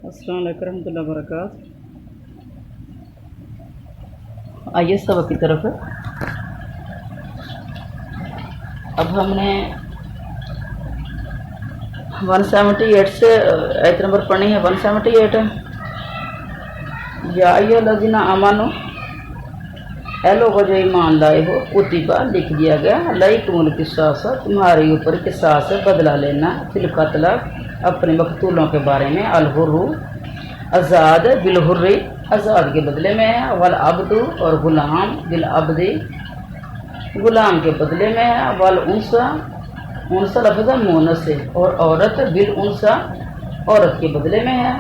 अस्सलाम वालेकुम रहमतुल्लाहि व बरकातहू। आइए सबक की तरफ। अब हमने 178 से आयत नंबर पढ़नी है। 178 या अय्युहल्लज़ीना आमनू, ए लोगों जो ईमान लाए हो, कुतिबा लिख दिया गया, अलैकुमुल क़िसास, तुम्हारे ऊपर क़िसास बदला लेना, फिल क़त्ल अपने मक़तूलों के बारे में, अल हुर्रु आज़ाद बिल हुर्री आज़ाद के बदले में है, वल अब्दु और गुलाम बिल अब्दी गुलाम के बदले में है, वल उनसा उनसा लफ्ज़ मोनस से, और औरत बिल उनसा औरत के बदले में है।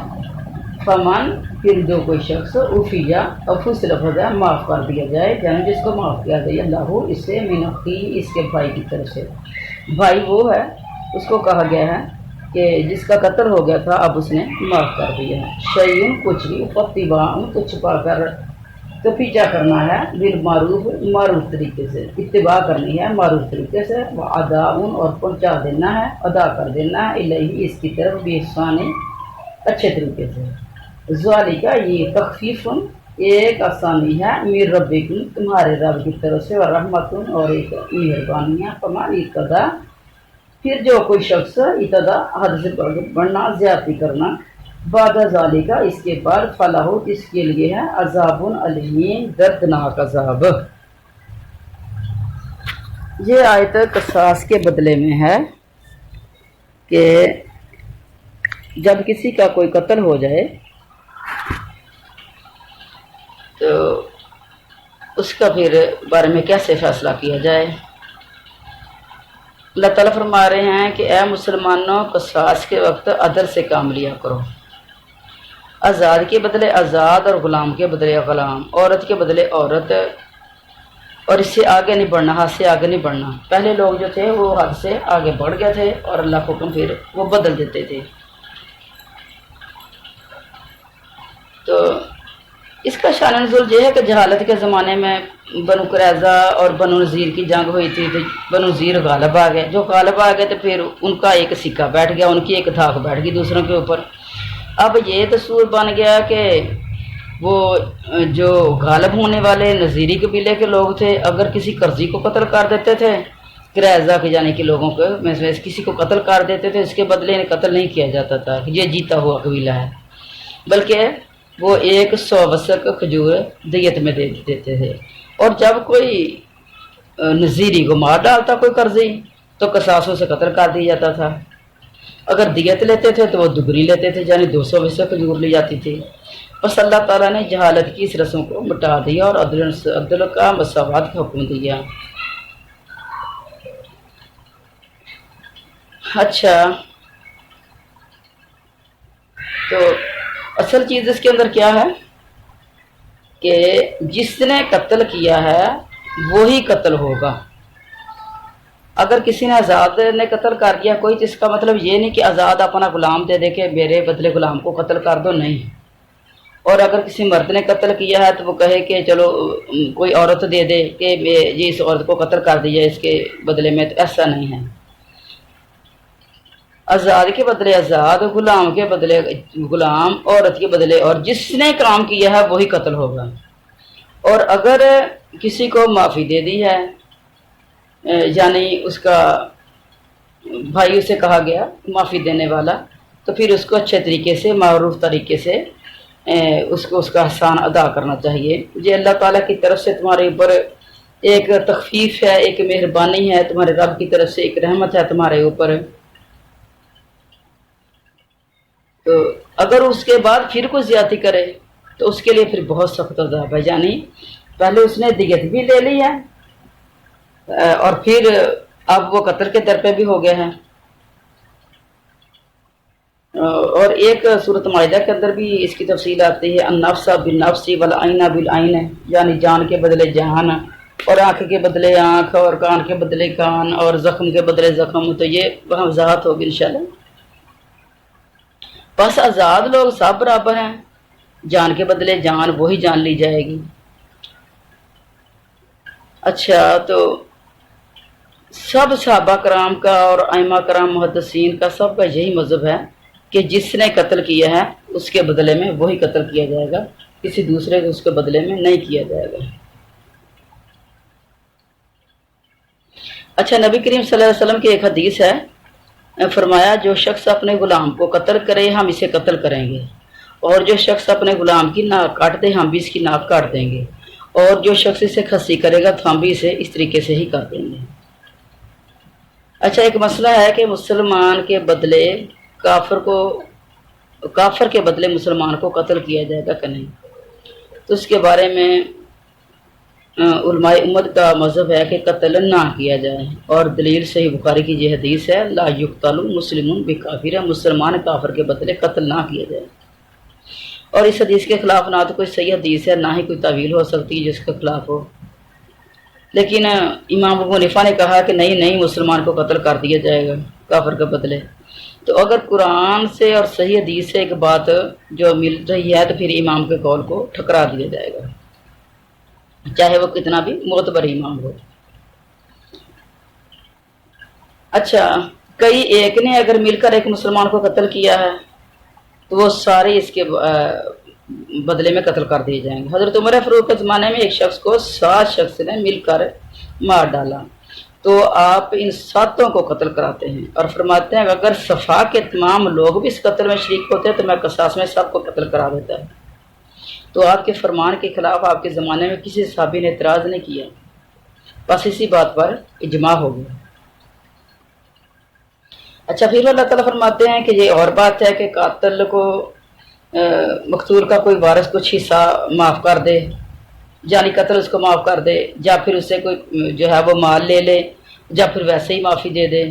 फमन फिर जो कोई शख्स उफिया अफू से लफ्ज़ है माफ़ कर दिया जाए, यानी जिसको माफ़ किया जाए अल्लाह इससे मिन अख़ी इसके भाई की तरफ से। भाई वो है उसको कहा गया है कि जिसका कत्ल हो गया था, अब उसने माफ़ कर दिया है। शय्युन कुछ भी, फत्तिबाउन को छुपा कर तो पीछा करना है, बिल मारूफ मारूफ तरीके से, इत्तिबा करनी है मारूफ तरीके से, व अदाउन और पहुँचा देना है, अदा कर देना है, इलैहि इसकी तरफ बेहसानी अच्छे तरीके से। ज़ालिका ये तख़फ़ीफ़ुन एक आसानी है, मिर रब्बिकुम तुम्हारे रब की तरफ से, और रहमतुन और एक मेहरबानी है। फमन इत्तदा फिर जो कोई शख्स इत्तदा हद से बढ़ना ज़्यादती करना, बाद ज़ालिका इसके बाद फलाहु इसके लिए है अज़ाबुन अलीम दर्दनाक अज़ाब। ये आयत क़सास के बदले में है कि जब किसी का कोई कत्ल हो जाए तो उसका फिर बारे में कैसे फैसला किया जाए। अल्लाह ताला फरमा रहे हैं कि ए मुसलमानों, क़सास के वक्त अदल से काम लिया करो। आज़ाद के बदले आज़ाद और ग़ुलाम के बदले ग़ुलाम, औरत के बदले औरत, और इससे आगे नहीं बढ़ना, हद से आगे नहीं बढ़ना। पहले लोग जो थे वो हद से आगे बढ़ गए थे और अल्लाह को हुक्म फिर वो बदल देते थे। तो इसका शान नुज़ूल ये है कि जहालत के ज़माने में बनु कुरैज़ा और बनु नज़ीर की जंग हुई थी, तो बनु नज़ीर गालिब आ गए। जो गालिब आ गए तो फिर उनका एक सिक्का बैठ गया, उनकी एक धाक बैठ गई दूसरों के ऊपर। अब ये दस्तूर बन गया कि वो जो गालिब होने वाले नज़ीरी कबीले के लोग थे, अगर किसी कर्जी को कत्ल कर देते थे, कुरैज़ा के जाने के लोगों को में से किसी को कत्ल कर देते थे, इसके बदले इन्हें कत्ल नहीं किया जाता था कि ये जीता हुआ कबीला है, बल्कि वो 100 वसक खजूर दियत में दे देते थे। और जब कोई नज़ीरी को मार डालता कोई कर्जी, तो क़सासों से कत्ल कर दिया जाता था। अगर दियत लेते थे तो वो दुगनी लेते थे, यानी 200 वसक खजूर ली जाती थी। बस अल्लाह ताला ने जहालत की इस रस्म को मिटा दिया और अदल का मसावात का हुक्म दिया। अच्छा, तो असल चीज़ इसके अंदर क्या है कि जिसने कत्ल किया है वही कत्ल होगा। अगर किसी ने आज़ाद ने कत्ल कर दिया कोई, तो इसका मतलब ये नहीं कि आज़ाद अपना गुलाम दे दे के मेरे बदले गुलाम को कत्ल कर दो, नहीं। और अगर किसी मर्द ने कत्ल किया है तो वो कहे कि चलो कोई औरत दे दे कि ये इस औरत को कत्ल कर दिया इसके बदले में, तो ऐसा नहीं है। आज़ाद के बदले आज़ाद, गुलाम के बदले गुलाम, औरत के बदले, और जिसने काम किया है वही कत्ल होगा। और अगर किसी को माफ़ी दे दी है, यानी उसका भाई उसे कहा गया माफ़ी देने वाला, तो फिर उसको अच्छे तरीके से मारूफ तरीके से उसको उसका एहसान अदा करना चाहिए। ये अल्लाह ताला की तरफ से तुम्हारे ऊपर एक तख़फ़ीफ़ है, एक मेहरबानी है, तुम्हारे रब की तरफ से एक रहमत है तुम्हारे ऊपर। तो अगर उसके बाद फिर कोई ज़्यादती करे तो उसके लिए फिर बहुत सख्त अज़ाब है। यानी पहले उसने दियत भी ले ली है और फिर अब वो कत्ल के दर पे भी हो गया है। और एक सूरत माइदा के अंदर भी इसकी तफसील आती है, अन्नफ्स बिन्नफ्स वल आइना बिल आइन, यानी जान के बदले जान, और आँख के बदले आँख, और कान के बदले कान, और ज़ख्म के बदले ज़ख्म। तो ये वहाँ वजाहत होगी इंशाल्लाह। बस आज़ाद लोग सब बराबर हैं, जान के बदले जान वही जान ली जाएगी। अच्छा, तो सब सहाबा कराम का और आइमा कराम मुहद्दिसीन का सबका यही मज़हब है कि जिसने कत्ल किया है اس کے بدلے میں وہی قتل کیا جائے گا، کسی دوسرے کو اس کے بدلے میں نہیں کیا جائے گا۔ اچھا، نبی کریم صلی اللہ علیہ وسلم کی ایک حدیث ہے، فرمایا جو شخص اپنے غلام کو قتل کرے ہم اسے قتل کریں گے، اور جو شخص اپنے غلام کی ناک کاٹ دے ہم بھی اس کی ناک کاٹ دیں گے، اور جو شخص اسے خصی کرے گا تو ہم بھی اسے اس طریقے سے ہی کر دیں گے۔ اچھا، ایک مسئلہ ہے کہ مسلمان کے بدلے کافر کے بدلے مسلمان کو قتل کیا جائے گا کہ نہیں، تو اس کے بارے میں علماء امت کا مذہب ہے کہ قتل نہ کیا جائے، اور دلیل صحیح بخاری کی یہ حدیث ہے، لا یقتل مسلم بکافر، مسلمان کافر کے بدلے قتل نہ کیا جائے۔ اور اس حدیث کے خلاف نہ تو کوئی صحیح حدیث ہے، نہ ہی کوئی تعویل ہو سکتی جس کے خلاف ہو، لیکن امام ابو حنیفہ نے کہا کہ نہیں مسلمان کو قتل کر دیا جائے گا کافر کے بدلے۔ تو اگر قرآن سے اور صحیح حدیث سے ایک بات جو مل رہی ہے تو پھر امام کے قول کو ٹھکرا دیا جائے گا، چاہے وہ کتنا بھی معتبر امام ہو۔ اچھا، کئی ایک نے اگر مل کر ایک مسلمان کو قتل کیا ہے تو وہ سارے اس کے بدلے میں قتل کر دیے جائیں گے۔ حضرت عمر فاروق کے زمانے میں ایک شخص کو 7 شخص نے مل کر مار ڈالا، تو آپ ان 7 کو قتل کراتے ہیں اور فرماتے ہیں کہ اگر صفا کے تمام لوگ بھی اس قتل میں شریک ہوتے ہیں تو میں قصاص میں سب کو قتل کرا دیتا ہے۔ تو آپ کے فرمان کے خلاف آپ کے زمانے میں کسی صحابی نے اعتراض نہیں کیا، بس اسی بات پر اجماع ہو گیا۔ اچھا، پھر اللہ تعالیٰ فرماتے ہیں کہ یہ اور بات ہے کہ قاتل کو مقتول کا کوئی وارث کچھ حصہ معاف کر دے، جانی قتل اس کو معاف کر دے، یا پھر اس سے کوئی جو ہے وہ مال لے لے، یا پھر ویسے ہی معافی دے دے،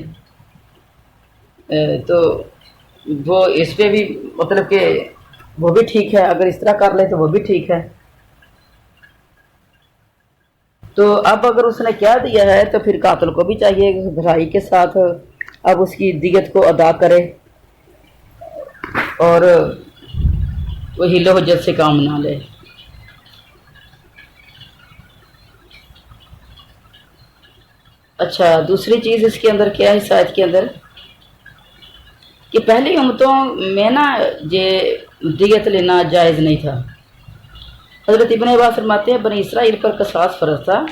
تو وہ اس پہ بھی مطلب کہ وہ بھی ٹھیک ہے، اگر اس طرح کر لے تو وہ بھی ٹھیک ہے۔ تو اب اگر اس نے کیا دیا ہے تو پھر قاتل کو بھی چاہیے کہ بھلائی کے ساتھ اب اس کی دیت کو ادا کرے اور وہ حیل و حجت سے کام نہ لے۔ اچھا، دوسری چیز اس کے اندر کیا ہے، اس آیت کے اندر کہ پہلی امتوں میں نا یہ دیت لینا جائز نہیں تھا۔ حضرت ابن عباس فرماتے ہیں بنی اسرائیل پر قصاص فرض تھا،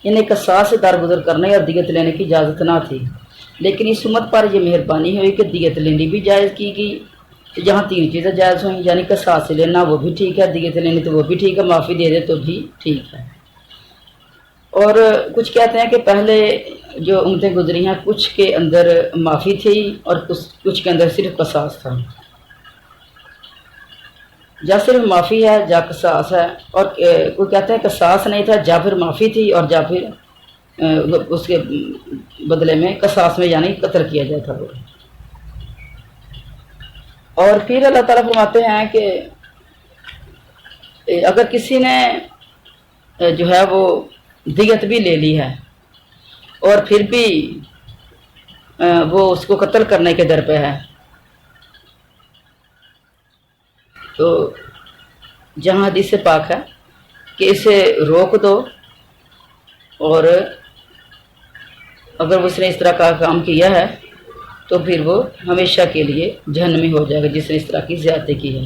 انہیں قصاص سے درگزر کرنے اور دیت لینے کی اجازت نہ تھی، لیکن اس امت پر یہ مہربانی ہوئی کہ دیت لینی بھی جائز کی گئی، جہاں 3 چیزیں جائز ہوئیں، یعنی قصاص لینا وہ بھی ٹھیک ہے، دیت لینی تو وہ بھی ٹھیک ہے، معافی دے دے تو بھی ٹھیک ہے۔ اور کچھ کہتے ہیں کہ پہلے جو امتیں گزری ہیں کچھ کے اندر معافی تھی اور کچھ کے اندر صرف قصاص تھا، جا صرف معافی ہے جا قصاص ہے، اور کوئی کہتا ہے قصاص نہیں تھا جا پھر معافی تھی اور جا پھر اس کے بدلے میں قصاص میں یعنی قتل کیا جائے تھا وہ۔ اور پھر اللہ تعالیٰ فرماتے ہیں کہ اگر کسی نے جو ہے وہ دیت بھی لے لی ہے اور پھر بھی وہ اس کو قتل کرنے کے در پہ ہے، تو جہاں حدیث پاک ہے کہ اسے روک دو، اور اگر اس نے اس طرح کا کام کیا ہے تو پھر وہ ہمیشہ کے لیے جہنمی ہو جائے گا جس نے اس طرح کی زیادتی کی ہے۔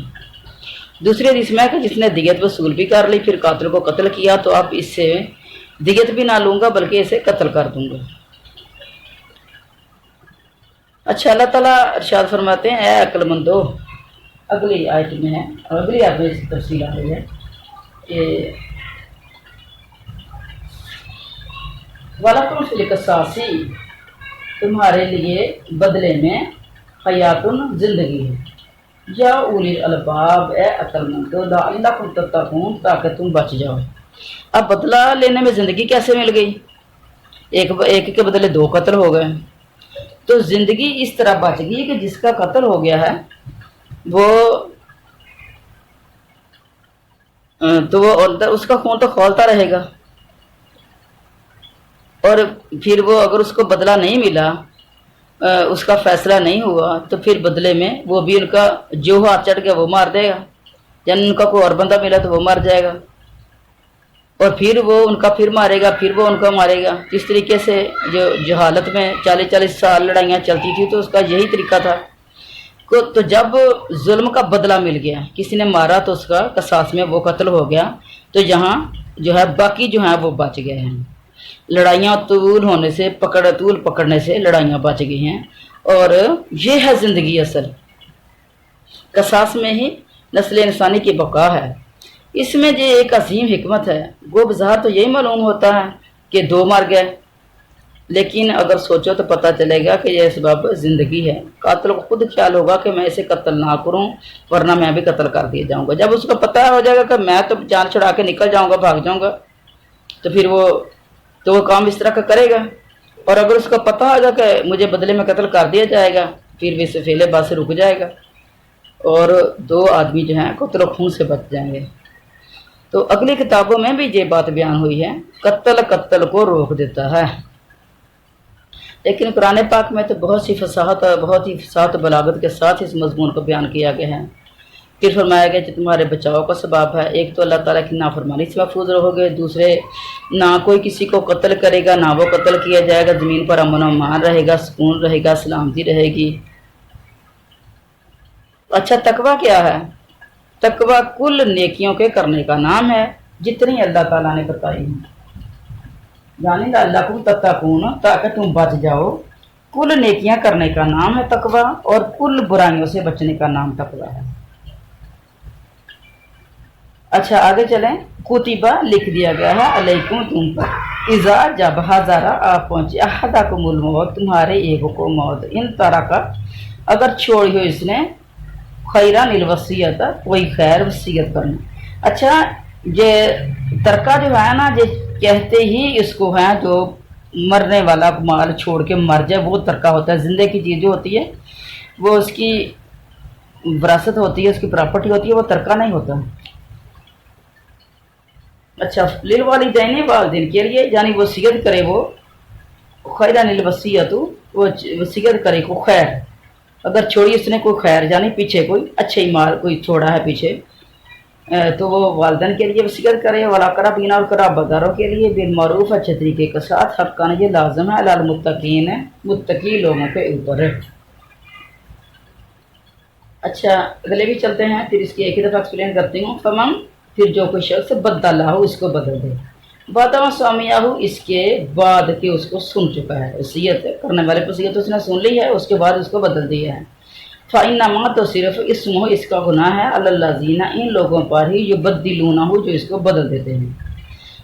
دوسری حدیث میں کہ جس نے دیت وصول بھی کر لی پھر قاتل کو قتل کیا تو اب اس سے دیت بھی نہ لوں گا بلکہ اسے قتل کر دوں گا۔ اچھا، اللہ تعالیٰ ارشاد فرماتے ہیں اے عقل مندو، اگلی آیت میں ہے اور اگلی آیت میں اس کی تفصیل آ رہی ہے کہ وَلَكُمْ فِي الْقِصَاصِ، تمہارے لیے بدلے میں حیاتن زندگی ہے، یا اولی الالباب، اے عقل مندو، لعلکم تتقون، تاکہ تم بچ جاؤ۔ اب بدلہ لینے میں زندگی کیسے مل گئی؟ ایک کے بدلے 2 قتل ہو گئے، تو زندگی اس طرح بچ گئی کہ جس کا قتل ہو گیا ہے وہ اس کا خون تو کھولتا رہے گا، اور پھر وہ اگر اس کو بدلہ نہیں ملا، اس کا فیصلہ نہیں ہوا، تو پھر بدلے میں وہ بھی ان کا جو ہاتھ چڑھ گیا وہ مار دے گا، یعنی ان کا کوئی اور بندہ ملا تو وہ مر جائے گا، اور پھر وہ ان کا پھر مارے گا، پھر وہ ان کا مارے گا۔ جس طریقے سے جو جہالت میں 40 سال لڑائیاں چلتی تھی تو اس کا یہی طریقہ تھا को तो जब जुल्म का बदला मिल गया, किसी ने मारा तो उसका कसास में वो कत्ल हो गया, तो यहाँ जो है बाकी जो है वो बच गए हैं। लड़ाइयाँ तूल होने से, तूल पकड़ने से लड़ाइयाँ बच गई हैं। और ये है ज़िंदगी असल, कसास में ही नस्ल इंसानी की बका है। इसमें जो एक अजीम हिकमत है, वो बज़ाहिर तो यही मालूम होता है कि दो मर गए, लेकिन अगर सोचो तो पता चलेगा कि यह सबब ज़िंदगी है। कातिल को खुद ख्याल होगा कि मैं इसे कत्ल ना करूं वरना मैं भी कत्ल कर दिया जाऊंगा। जब उसको पता हो जाएगा कि मैं तो जान छुड़ा के निकल जाऊंगा, भाग जाऊंगा, तो फिर वो काम इस तरह का करेगा। और अगर उसको पता होगा कि मुझे बदले में कत्ल कर दिया जाएगा, फिर भी इस फेले बात से रुक जाएगा और दो आदमी जो हैं कत्ल खून से बच जाएंगे। तो अगली किताबों में भी ये बात बयान हुई है, कत्ल को रोक देता है। लेकिन कुरान पाक में तो बहुत ही फसाहत बलागत के साथ इस मजमून को बयान किया गया है। फिर फरमाया गया कि तुम्हारे बचाव का सबब है, एक तो अल्लाह ताला की नाफरमानी से महफूज रहोगे, दूसरे ना कोई किसी को कत्ल करेगा, ना वो कत्ल किया जाएगा, ज़मीन पर अमन व अमान रहेगा, सुकून रहेगा, सलामती रहेगी। अच्छा, तकवा क्या है? तकवा कुल नेकियों के करने का नाम है, जितनी अल्लाह ताला ने बताई है। यानी अल्लाह तत्तकून, ताकि तुम बच जाओ। कुल नेकियां करने का नाम है तकवा, और कुल बुराइयों से बचने का नाम तकवा है। अच्छा, आगे चलें। कुतिबा लिख दिया गया है अलैकुम तुम पर, इज़ा जब हज़ारा आप पहुँचे अहदकुमुल मौत, तुम्हारे एगो को मौत, इन तरह का अगर छोड़ी हो इसने खैरा निल वसीयत, कोई खैर वसीयत करना। अच्छा, ये तरका जो है ना, ये कहते ही इसको है जो मरने वाला माल छोड़ के मर जाए वो तरका होता है। जिंदे की चीज़ जो होती है वो उसकी विरासत होती है, उसकी प्रॉपर्टी होती है, वो तरका नहीं होता। अच्छा, लिल वालिदैन वालिदैन के लिए, यानी वसीयत करे वो खैरा निल वसीयत, वो वसीयत करे को खैर, अगर छोड़ी उसने कोई खैर, यानी पीछे कोई अच्छे ही माल कोई छोड़ा है पीछे, तो वो वालदैन के लिए वसीयत करे। वाला कराबीना, और कराबादारों के लिए बिल मारूफ अच्छे तरीके के साथ, हक़ान ये लाजम है अल मुत्तकीन, मुत्तकी लोगों के ऊपर। अच्छा, अगले भी चलते हैं, फिर इसकी एक ही दफ़ा एक्सप्लेन करती हूँ। फमन, फिर जो कोई शख्स बदला हो, इसको बदल दे, बादमा स्वामिया हो, इसके बाद कि उसको सुन चुका है, वसीयत करने वाले की वसीयत उसने सुन ली है, उसके बाद उसको बदल दिया है। फ़ाइन्नमा, तो सिर्फ इसमो, इसका गुनाह है, अल्लाज़ीना, इन लोगों पर ही, युबद्दिलूना हो, जो इसको बदल देते हैं।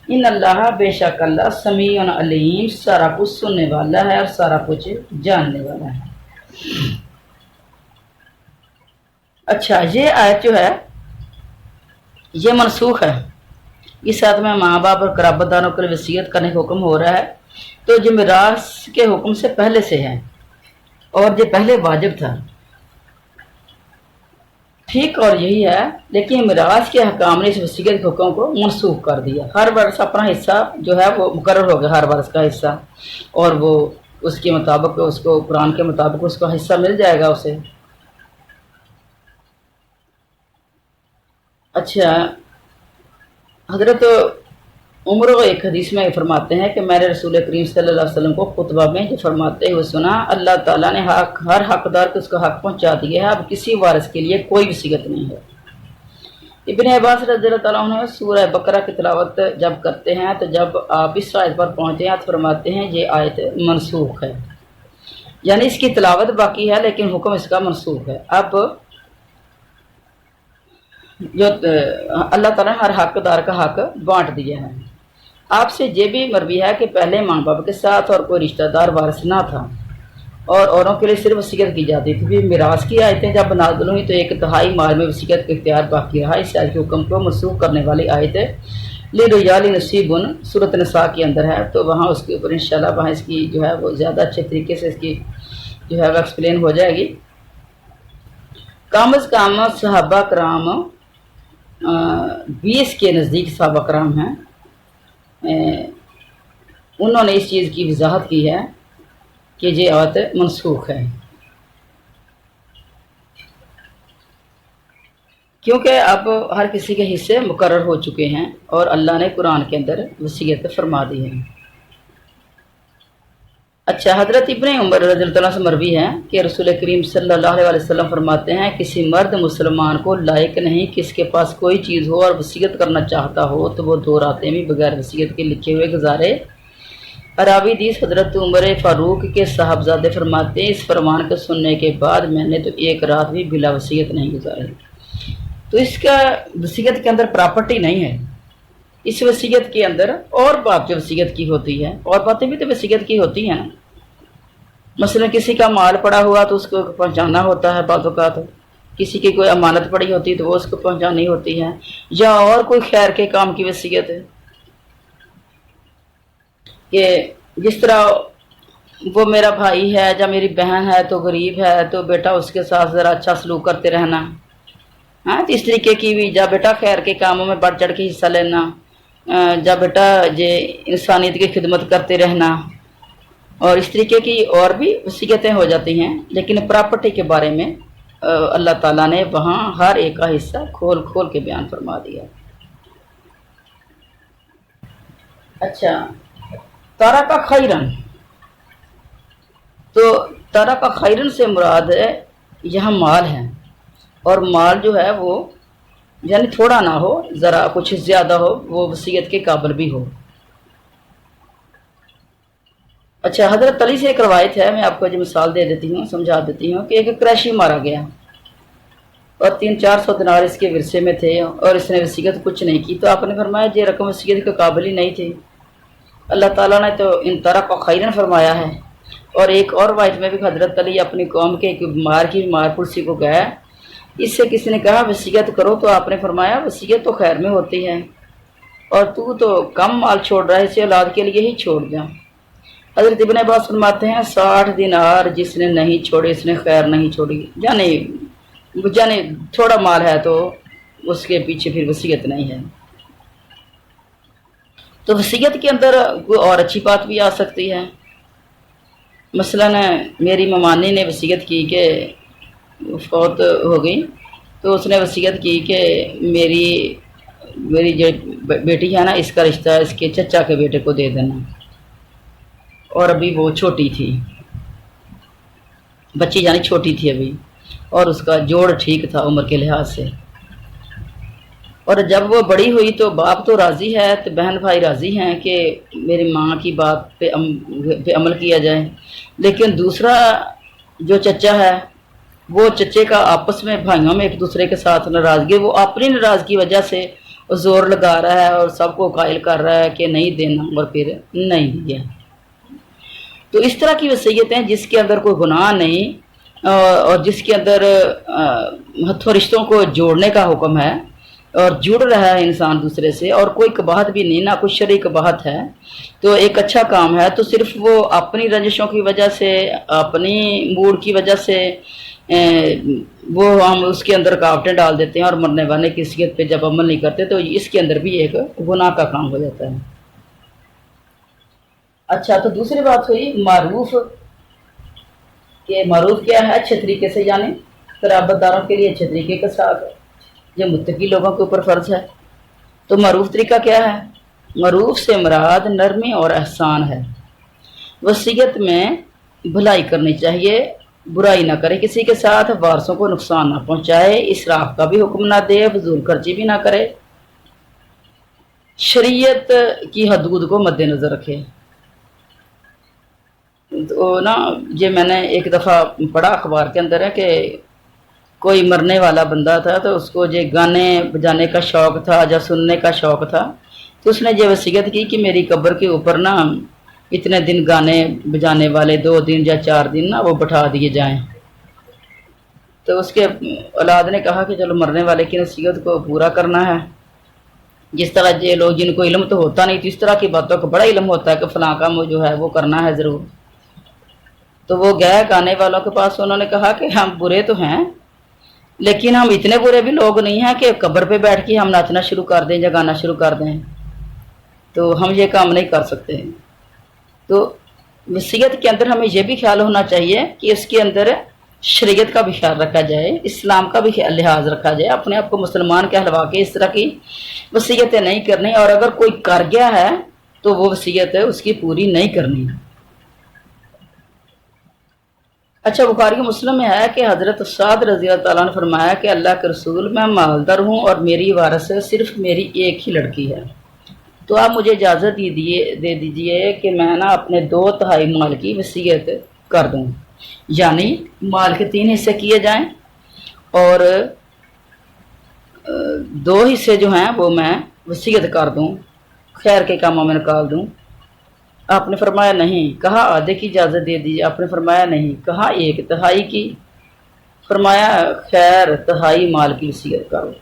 इन अल्लाह, बेशक अल्लाह, समीउन अलीम, सारा कुछ सुनने वाला है और सारा कुछ जानने वाला है। अच्छा, ये आयत जो है ये मनसूख है। इस आयत में माँ बाप और कराबतदारों के लिए वसीयत करने का हुक्म हो रहा है, तो जो मिरास के हुक्म से पहले से है, और ये पहले वाजिब था, ठीक, और यही है। लेकिन मिरास के हकाम ने इस वसीयत के हुक्म को मनसूख कर दिया। हर वर्ष अपना हिस्सा जो है वो मुकर्रर हो गया, हर वर्ष का हिस्सा, और वो उसके मुताबिक, उसको कुरान के मुताबिक उसका हिस्सा मिल जाएगा उसे। अच्छा, हज़रत उमर एक हदीस में फरमाते हैं कि मैंने रसूल करीम सल्लल्लाहु अलैहि वसल्लम को खुतबा में जो फरमाते हुए सुना, अल्लाह ताला ने हर हकदार को उसका हक पहुंचा दिया है, अब किसी वारिस के लिए कोई वसीयत नहीं है। इब्न अब्बास रज़ियल्लाहु ताला अन्हु सूरह बकरा की तिलावत जब करते हैं, तो जब आप इस आयत पर पहुँचे हैं तो फरमाते हैं ये आयत मनसूख है, यानी इसकी तिलावत बाकी है लेकिन हुक्म इसका मनसूख है। अब जो अल्लाह ताला ने हर हकदार का हक बांट दिया है। आपसे ये भी मरवी है कि पहले माँ बाप के साथ और कोई रिश्तेदार वारिस ना था, और औरों के लिए सिर्फ वसीयत की जाती थी। फिर मिरास की आयतें जब नाज़िल हुई तो 1/3 माल में वसीयत का इख्तियार बाकी रहा। इस आयत के हुक्म को मनसूख करने वाली आयत लिरिजाली नसीबुन सूरत निसा के अंदर है, तो वहाँ उसके ऊपर इंशाल्लाह वहाँ इसकी जो है वो ज़्यादा अच्छे तरीके से इसकी जो है वो एक्सप्लेन हो जाएगी। कम अज़ कम सहाबा कराम 20 के नज़दीक सहाबा कराम हैं, उन्होंने इस चीज़ की वजाहत की है कि ये आयत मनसूख है, क्योंकि अब हर किसी के हिस्से मुकर्रर हो चुके हैं और अल्लाह ने कुरान के अंदर वसीयत फरमा दी है। अच्छा, हज़रत इब्न उमर रज़ियल्लाहु अन्हु से मरवी है कि रसूल करीम सल्लल्लाहु अलैहि वसल्लम फरमाते हैं, किसी मर्द मुसलमान को लायक नहीं कि इसके पास कोई चीज़ हो और वसीयत करना चाहता हो तो वो 2 रातें भी बगैर वसीयत के लिखे हुए गुजारे। रावी हदीस हज़रत उमर फ़ारूक के साहबजादे फरमाते हैं, इस फरमान को सुनने के बाद मैंने तो 1 रात भी बिला वसीयत नहीं गुजारी। तो इसका वसीयत के अंदर प्रॉपर्टी नहीं है। इस वसीयत के अंदर और बात जो वसीयत की होती है, और बातें भी तो वसीयत की होती हैं। मसलन किसी का माल पड़ा हुआ तो उसको पहुंचाना होता है, बातों का तो किसी की कोई अमानत पड़ी होती है तो वो उसको पहुंचानी होती है, या और कोई खैर के काम की वसीयत है कि जिस तरह वो मेरा भाई है या मेरी बहन है तो गरीब है तो बेटा उसके साथ ज़रा अच्छा सलूक करते रहना। हाँ, तो इस तरीके की भी, जा बेटा खैर के कामों में बढ़ चढ़ के हिस्सा लेना, जा बेटा जे इंसानियत की खिदमत करते रहना, और इस तरीके की और भी वसीयतें हो जाती हैं। लेकिन प्रॉपर्टी के बारे में अल्लाह ताला ने वहाँ हर एक का हिस्सा खोल खोल के बयान फरमा दिया। अच्छा, तारा का खैरन, तो तारा का खैरन से मुराद है यहाँ माल है, और माल जो है वो यानी थोड़ा ना हो, ज़रा कुछ ज़्यादा हो, वो वसीयत के काबिल भी हो। अच्छा, हज़रत अली से एक रवायत है, मैं आपको जो मिसाल दे देती हूँ, समझा देती हूँ कि एक क्रैशी मारा गया और 300-400 दिनार इसके विरसे में थे और इसने वसीयत कुछ नहीं की, तो आपने फरमाया ये रकम वसीयत के काबिल ही नहीं थी। अल्लाह ताला ने तो इन तरह को खैरन फरमाया है। और एक और रवायत में भी हज़रत अली अपनी कौम के एक बीमार पुरसी को गया, इससे किसी ने कहा वसीयत करो, तो आपने फरमाया वसीयत तो खैर में होती है और तू तो कम माल छोड़ रहा है, इसे औलाद के लिए ही छोड़ जा। हज़रत इब्न अब्बास फरमाते हैं 60 दिनार जिसने नहीं छोड़े इसने खैर नहीं छोड़ी, यानी थोड़ा माल है तो उसके पीछे फिर वसीयत नहीं है। तो वसीयत के अंदर कोई और अच्छी बात भी आ सकती है। मसलन मेरी ममानी ने वसीयत की कि फौत हो गई, तो उसने वसीयत की कि मेरी जो बेटी है ना, इसका रिश्ता इसके चचा के बेटे को दे देना, और अभी वो छोटी थी, बच्ची यानी छोटी थी अभी, और उसका जोड़ ठीक था उम्र के लिहाज से। और जब वो बड़ी हुई तो बाप तो राज़ी है, तो बहन भाई राज़ी हैं कि मेरी माँ की बात पे अमल किया जाए, लेकिन दूसरा जो चचा है वो चचे का आपस में भाइयों में एक दूसरे के साथ नाराज़गी, वो अपनी नाराज़गी की वजह से ज़ोर लगा रहा है और सबको कायल कर रहा है कि नहीं देना, और फिर नहीं दिया। तो इस तरह की वसीयतें जिसके अंदर कोई गुनाह नहीं और जिसके अंदर हथों रिश्तों को जोड़ने का हुक्म है और जुड़ रहा है इंसान दूसरे से, और कोई कबाहत भी नहीं, ना कोई शरई कबाहत है, तो एक अच्छा काम है। तो सिर्फ वो अपनी रंजिशों की वजह से, अपनी मूड की वजह से वो हम उसके अंदर रुकावटें डाल देते हैं और मरने वाले की वसीयत पे जब अमल नहीं करते तो इसके अंदर भी एक गुनाह का काम हो जाता है। अच्छा, तो दूसरी बात हुई मारूफ, कि मारूफ क्या है? अच्छे तरीके से, यानी क़राबतदारों के लिए अच्छे तरीके के साथ जो मुत्तकी लोगों के ऊपर फ़र्ज है। तो मारूफ तरीका क्या है? मारूफ से मुराद नरमी और एहसान है। वसीयत में भलाई करनी चाहिए, बुराई ना करे किसी के साथ, वारसों को नुकसान ना पहुंचाए, इसराफ का भी हुक्म ना दे, फजूल खर्ची भी ना करे, शरीयत की हदूद को मद्देनज़र रखे। तो ना ये मैंने एक दफ़ा पढ़ा अखबार के अंदर है कि कोई मरने वाला बंदा था, तो उसको जो गाने बजाने का शौक़ था या सुनने का शौक़ था, तो उसने ये वसीयत की कि मेरी कब्र के ऊपर ना इतने दिन गाने बजाने वाले 2 दिन या 4 दिन ना वो बैठा दिए जाएं। तो उसके औलाद ने कहा कि चलो मरने वाले की नसीहत को पूरा करना है। जिस तरह ये लोग जिनको इल्म तो होता नहीं, तो इस तरह की बातों का बड़ा इल्म होता है कि फ़लाँ काम जो है वो करना है ज़रूर। तो वो गए गाने वालों के पास, उन्होंने कहा कि हम बुरे तो हैं लेकिन हम इतने बुरे भी लोग नहीं हैं कि कब्र पे बैठ के हम नाचना शुरू कर दें या गाना शुरू कर दें, तो हम ये काम नहीं कर सकते। तो वसीयत के अंदर हमें यह भी ख्याल होना चाहिए कि उसके अंदर शरीयत का भी ख्याल रखा जाए, इस्लाम का भी लिहाज रखा जाए, अपने आप को मुसलमान कहलवा के इस तरह की वसीयतें नहीं करनी, और अगर कोई कर गया है तो वो वसीयत है उसकी पूरी नहीं करनी। अच्छा, बुखारी मुस्लिम में है कि हज़रत साद रज़ी अल्लाह तआला ने फरमाया कि अल्लाह के रसूल, मैं मालदार हूँ और मेरी वारस सिर्फ मेरी एक ही लड़की है, तो आप मुझे इजाज़त दे दीजिए कि मैं ना अपने 2/3 माल की वसीयत कर दूँ, यानी माल के 3 हिस्से किए जाएं और 2 हिस्से जो हैं वो मैं वसीयत कर दूँ, खैर के कामों में निकाल दूँ। आपने फरमाया नहीं। कहा आधे की इजाज़त दे दीजिए। आपने फरमाया नहीं। कहा 1/3 की। फरमाया खैर 1/3 माल की वसीयत करो,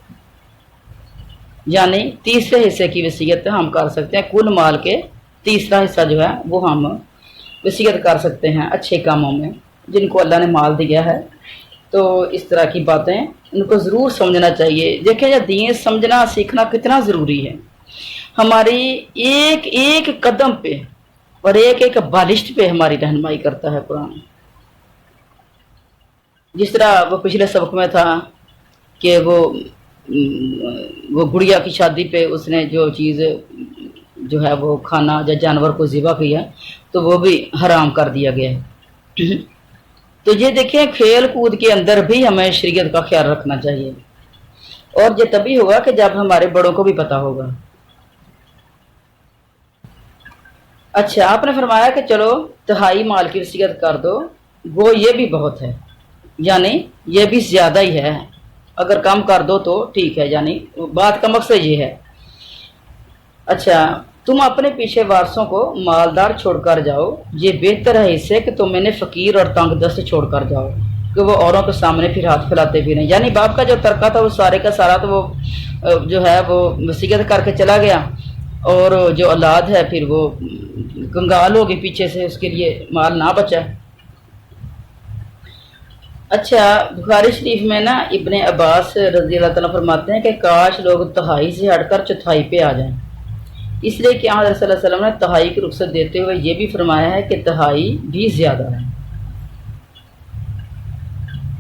यानी तीसरे हिस्से की वसीयत हम कर सकते हैं। कुल माल के तीसरा हिस्सा जो है वो हम वसीयत कर सकते हैं अच्छे कामों में, जिनको अल्लाह ने माल दिया है। तो इस तरह की बातें इनको ज़रूर समझना चाहिए। देखें, या दीन समझना सीखना कितना ज़रूरी है। हमारी एक एक कदम पे और एक एक बालिश्त पे हमारी रहनुमाई करता है कुरान। जिस तरह वो पिछले सबक में था कि वो गुड़िया की शादी पे उसने जो चीज़ जो है वो खाना या जानवर को ज़िबा किया, तो वो भी हराम कर दिया गया है। तो ये देखें, खेल कूद के अंदर भी हमें शरीयत का ख्याल रखना चाहिए, और ये तभी होगा कि जब हमारे बड़ों को भी पता होगा। अच्छा, आपने फरमाया कि चलो 1/3 माल की वसीयत कर दो, वो ये भी बहुत है, यानी ये भी ज़्यादा ही है। अगर कम कर दो तो ठीक है, यानी बात का मकसद ये है। अच्छा, तुम अपने पीछे वारसों को मालदार छोड़कर जाओ, ये बेहतर है इससे कि तुम इन्हें फ़कीर और तंग दस्त छोड़कर जाओ कि वो औरों के सामने फिर हाथ फैलाते भी नहीं। यानी बाप का जो तरका था वो सारे का सारा तो वो जो है वो वसीयत करके चला गया, और जो औलाद है फिर वो कंगाल होगी पीछे से, उसके लिए माल ना बचा। अच्छा, बुखारी शरीफ में ना इब्ने अब्बास रज़ी अल्लाह तआला फरमाते हैं कि काश लोग 1/3 से हटकर 1/4 पे आ जाएं, इसलिए कि हज़रत सल्लल्लाहु अलैहि वसल्लम ने 1/3 की रुख्सत देते हुए ये भी फरमाया है कि 1/3 भी ज़्यादा है।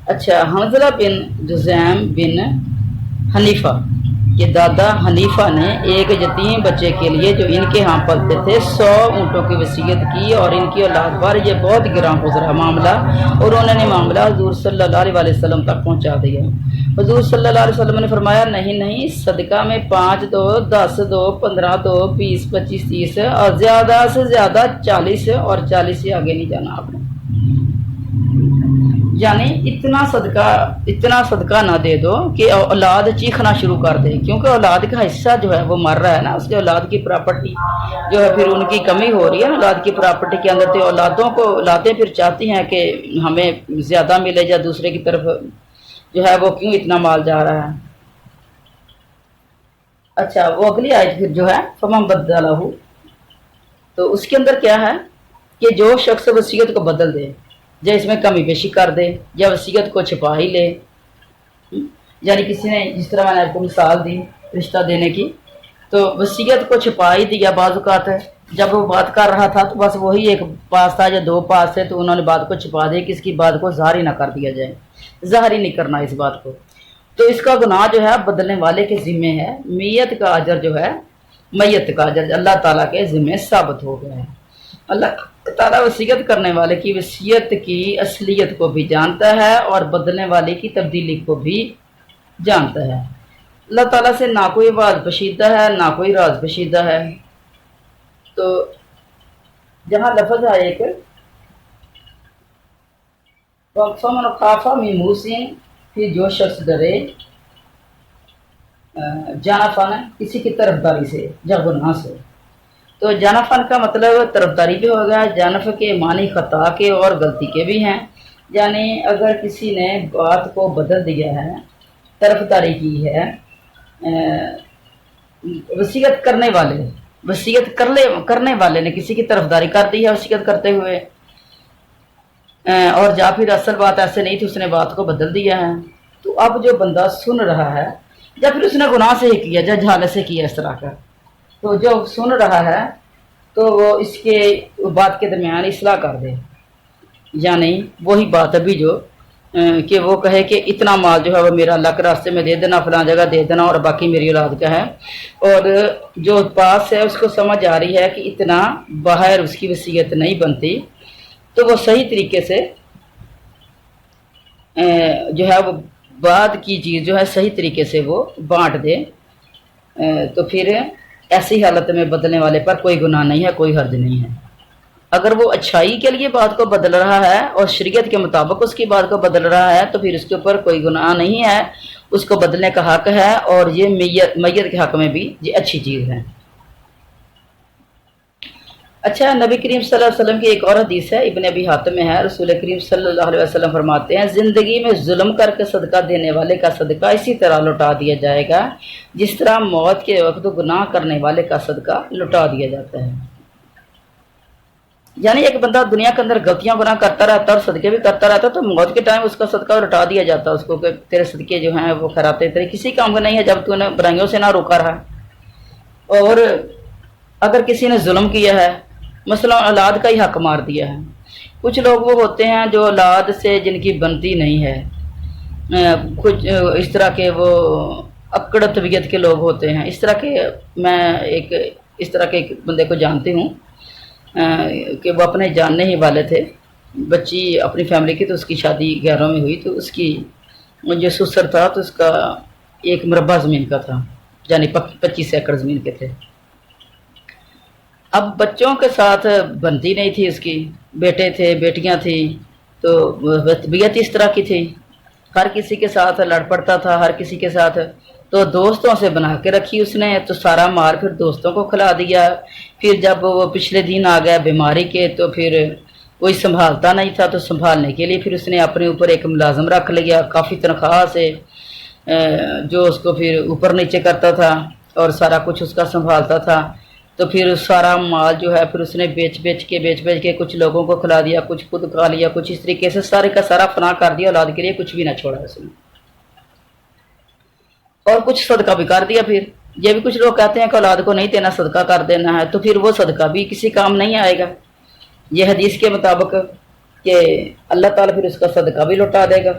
अच्छा, हंज़ला बिन जुज़ैम बिन हनीफा के दादा हनीफा ने एक यतीम बच्चे के लिए जो इनके यहाँ पलते थे 100 ऊँटों की वसीयत की, और इनकी औलाद पर ये बहुत गिरा गुजरा मामला, और उन्होंने मामला हुज़ूर सल्लल्लाहु अलैहि वसल्लम तक पहुँचा दिया। हुज़ूर सल्लल्लाहु अलैहि वसल्लम ने फरमाया नहीं नहीं, सदका में 5 दो, 10 दो, 15 दो, 20, 25, 30 और ज़्यादा से ज़्यादा 40, और 40 से आगे नहीं जाना आपने। यानी इतना सदका ना दे दो कि औलाद चीखना शुरू कर दे, क्योंकि औलाद का हिस्सा जो है वो मर रहा है ना, उसके औलाद की प्रॉपर्टी जो है फिर उनकी कमी हो रही है ना औलाद की प्रॉपर्टी के अंदर। तो औलादें फिर चाहती हैं कि हमें ज़्यादा मिले, या दूसरे की तरफ जो है वो क्यों इतना माल जा रहा है। अच्छा, वो अगली आयत फिर जो है फमन बदलहू, तो उसके अंदर क्या है कि जो शख्स वसीयत को बदल दे, या इसमें कमी पेशी कर दे, या वसीयत को छिपा ही ले। यानी किसी ने, जिस तरह मैंने आपको मिसाल दी रिश्ता देने की, तो वसीयत को छिपा ही दिया। बाज़ औक़ात है जब वो बात कर रहा था तो बस वही एक पास था या 2 पास थे, तो उन्होंने बात को छिपा दिया कि इसकी बात को ज़ाहिर ही ना कर दिया जाए, ज़ाहिर ही नहीं करना इस बात को। तो इसका गुनाह जो है बदलने वाले के ज़िम्मे है। मैयत का अजर जो है, मैयत का अजर अल्लाह ताला के ज़िम्मे साबित हो गया है। अल्लाह ताला वसीयत करने वाले की वसीयत की असलियत को भी जानता है, और बदलने वाले की तब्दीली को भी जानता है। अल्लाह ताला से ना कोई वाज पशीदा है, ना कोई राज पशीदा है। तो जहाँ लफ्ज़ है एक फमन खाफा मिन मूसिन, फिर जो शख्स डरे जानाफन किसी की तरफदारी से या गुनाह से। तो जानफन का मतलब तरफदारी भी होगा। जानफ के मानी ख़ता के और गलती के भी हैं, यानी अगर किसी ने बात को बदल दिया है, तरफदारी की है, वसीयत करने वाले ने किसी की तरफदारी कर दी है वसीयत करते हुए, और या फिर असल बात ऐसे नहीं थी, उसने बात को बदल दिया है। तो अब जो बंदा सुन रहा है, या फिर उसने गुनाह से ही किया या जहालत से किया इस तरह का, तो जो सुन रहा है तो वो इसके बात के दरमियान इस्लाह कर दे। यानी वही बात अभी जो कि वो कहे कि इतना माल जो है वो मेरा अल्लाह के रास्ते में दे देना, फलां जगह दे देना, और बाकी मेरी औलाद का है। और जो पास है उसको समझ आ रही है कि इतना बाहर उसकी वसीयत नहीं बनती, तो वो सही तरीके से جو ہے وہ بعد کی چیز جو ہے صحیح طریقے سے وہ بانٹ دے، تو پھر ایسی حالت میں بدلنے والے پر کوئی گناہ نہیں ہے، کوئی حرج نہیں ہے۔ اگر وہ اچھائی کے لیے بات کو بدل رہا ہے اور شریعت کے مطابق اس کی بات کو بدل رہا ہے تو پھر اس کے اوپر کوئی گناہ نہیں ہے، اس کو بدلنے کا حق ہے، اور یہ میت کے حق میں بھی یہ اچھی چیز ہے۔ اچھا، نبی کریم صلی اللہ علیہ وسلم کی ایک اور حدیث ہے، ابن ابی حاتم میں ہے، رسول کریم صلی اللہ علیہ وسلم فرماتے ہیں زندگی میں ظلم کر کے صدقہ دینے والے کا صدقہ اسی طرح لوٹا دیا جائے گا جس طرح موت کے وقت گناہ کرنے والے کا صدقہ لوٹا دیا جاتا ہے۔ یعنی ایک بندہ دنیا کے اندر غلطیاں گناہ کرتا رہتا اور صدقے بھی کرتا رہتا تو موت کے ٹائم اس کا صدقہ لوٹا دیا جاتا اس کو کہ تیرے صدقے جو ہیں وہ خیراتے تیرے کسی کام کا نہیں ہے جب تو نے برائیوں سے نہ روکا رہا۔ اور اگر کسی نے ظلم کیا ہے، مثلا اولاد کا ہی حق مار دیا ہے، کچھ لوگ وہ ہوتے ہیں جو اولاد سے جن کی بنتی نہیں ہے، کچھ اس طرح کے وہ اکڑ طبیعت کے لوگ ہوتے ہیں، اس طرح کے میں اس طرح کے ایک بندے کو جانتی ہوں کہ وہ اپنے جاننے ہی والے تھے، بچی اپنی فیملی کی، تو اس کی شادی غیروں میں ہوئی، تو اس کی جو سسر تھا تو اس کا 1 مربع زمین کا تھا، یعنی 25 ایکڑ زمین کے تھے۔ اب بچوں کے ساتھ بنتی نہیں تھی اس کی، بیٹے تھے بیٹیاں تھیں، تو طبیعت اس طرح کی تھی، ہر کسی کے ساتھ لڑ پڑتا تھا، ہر کسی کے ساتھ، تو دوستوں سے بنا کے رکھی اس نے، تو سارا مار پھر دوستوں کو کھلا دیا۔ پھر جب وہ پچھلے دن آ گیا بیماری کے تو پھر کوئی سنبھالتا نہیں تھا، تو سنبھالنے کے لیے پھر اس نے اپنے اوپر ایک ملازم رکھ لیا کافی تنخواہ سے، جو اس کو پھر اوپر نیچے کرتا تھا اور سارا کچھ اس کا سنبھالتا تھا۔ تو پھر سارا مال جو ہے پھر اس نے بیچ کے کچھ لوگوں کو کھلا دیا، کچھ خود کھا لیا، کچھ اس طریقے سے سارے کا سارا فنا کر دیا، اولاد کے لیے کچھ بھی نہ چھوڑا اس نے، اور کچھ صدقہ بھی کر دیا۔ پھر یہ بھی کچھ لوگ کہتے ہیں کہ اولاد کو نہیں دینا، صدقہ کر دینا ہے، تو پھر وہ صدقہ بھی کسی کام نہیں آئے گا یہ حدیث کے مطابق، کہ اللہ تعالیٰ پھر اس کا صدقہ بھی لوٹا دے گا۔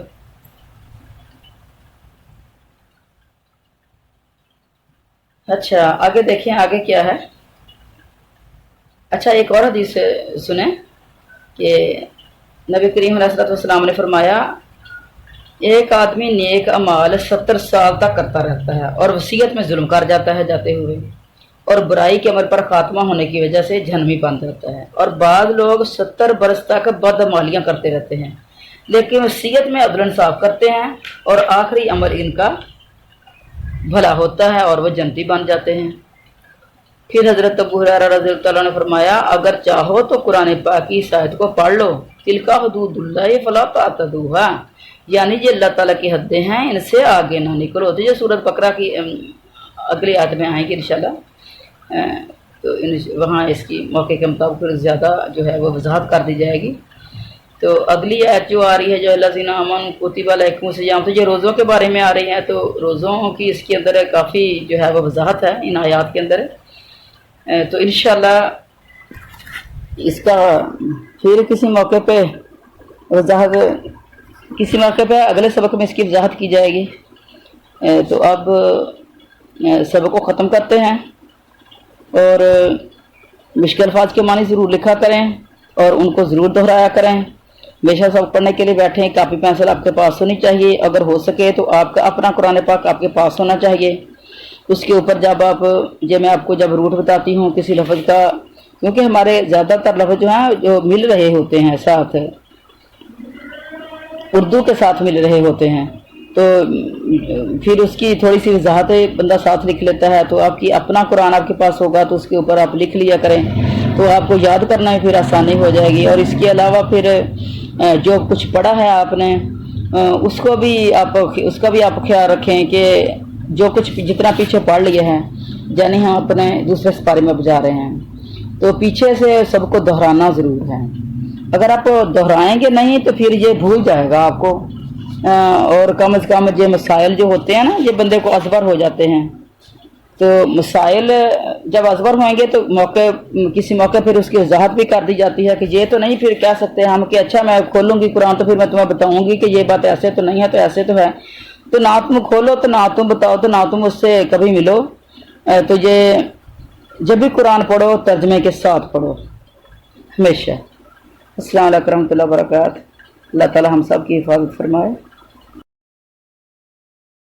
اچھا آگے دیکھیں آگے کیا ہے۔ اچھا ایک اور حدیث سنیں کہ نبی کریم علیہ السلام نے فرمایا ایک آدمی نیک اعمال 70 سال تک کرتا رہتا ہے اور وصیت میں ظلم کر جاتا ہے جاتے ہوئے، اور برائی کے عمل پر خاتمہ ہونے کی وجہ سے جہنمی بن جاتا ہے، اور بعض لوگ 70 برس تک بدعمالیاں کرتے رہتے ہیں لیکن وصیت میں عدل انصاف کرتے ہیں اور آخری عمل ان کا بھلا ہوتا ہے اور وہ جنتی بن جاتے ہیں۔ پھر حضرت ابو ہریرہ رضی اللہ عنہ نے فرمایا اگر چاہو تو قرآن پاک کی اس آیت کو پڑھ لو، تلکا حدود اللہ فلا تعتدوها، یعنی یہ اللہ تعالیٰ کی حدیں ہیں ان سے آگے نہ نکلو۔ تو یہ سورۃ بقرہ کی اگلی آیت میں آئیں گی انشاءاللہ، تو وہاں اس کی موقع کے مطابق پھر زیادہ جو ہے وہ وضاحت کر دی جائے گی۔ تو اگلی آیت جو آ رہی ہے جو الذین آمنوا کتب علیکم الصیام، تو یہ روزوں کے بارے میں آ رہی ہیں، تو روزوں کی اس کے اندر کافی جو ہے وہ وضاحت ہے ان آیات کے اندر، تو انشاءاللہ اس کا پھر کسی موقع پہ وضاحت، کسی موقع پہ اگلے سبق میں اس کی وضاحت کی جائے گی۔ تو اب سبق کو ختم کرتے ہیں، اور مشکل الفاظ کے معنی ضرور لکھا کریں اور ان کو ضرور دہرایا کریں۔ ہمیشہ سبق پڑھنے کے لیے بیٹھیں، کاپی پینسل آپ کے پاس ہونی چاہیے، اگر ہو سکے تو آپ کا اپنا قرآن پاک آپ کے پاس ہونا چاہیے۔ اس کے اوپر جب میں آپ کو جب روٹ بتاتی ہوں کسی لفظ کا، کیونکہ ہمارے زیادہ تر لفظ جو ہیں جو مل رہے ہوتے ہیں ساتھ اردو کے ساتھ مل رہے ہوتے ہیں، تو پھر اس کی تھوڑی سی وضاحت بندہ ساتھ لکھ لیتا ہے، تو آپ کی اپنا قرآن آپ کے پاس ہوگا تو اس کے اوپر آپ لکھ لیا کریں، تو آپ کو یاد کرنا میں پھر آسانی ہو جائے گی۔ اور اس کے علاوہ پھر جو کچھ پڑھا ہے آپ نے اس کا بھی آپ خیال رکھیں کہ جو کچھ جتنا پیچھے پڑھ لیے ہیں، یعنی ہم اپنے دوسرے سپارے میں بجا رہے ہیں، تو پیچھے سے سب کو دہرانا ضرور ہے۔ اگر آپ دہرائیں گے نہیں تو پھر یہ بھول جائے گا آپ کو، اور کم از کم یہ مسائل جو ہوتے ہیں نا یہ بندے کو ازبر ہو جاتے ہیں، تو مسائل جب ازبر ہوئیں گے تو کسی موقع پھر اس کی وضاحت بھی کر دی جاتی ہے کہ یہ تو نہیں پھر کہہ سکتے ہم کہ اچھا میں کھولوں گی قرآن تو پھر میں تمہیں بتاؤں گی کہ یہ بات ایسے تو نہیں ہے تو ایسے تو ہے، تو نہ تم کھولو تو نہ تم بتاؤ تو نہ تم اس سے کبھی ملو۔ تو یہ جب بھی قرآن پڑھو ترجمے کے ساتھ پڑھو ہمیشہ۔ السلام علیکم ورحمۃ اللہ وبرکاتہ۔ اللہ تعالی ہم سب کی حفاظت فرمائے.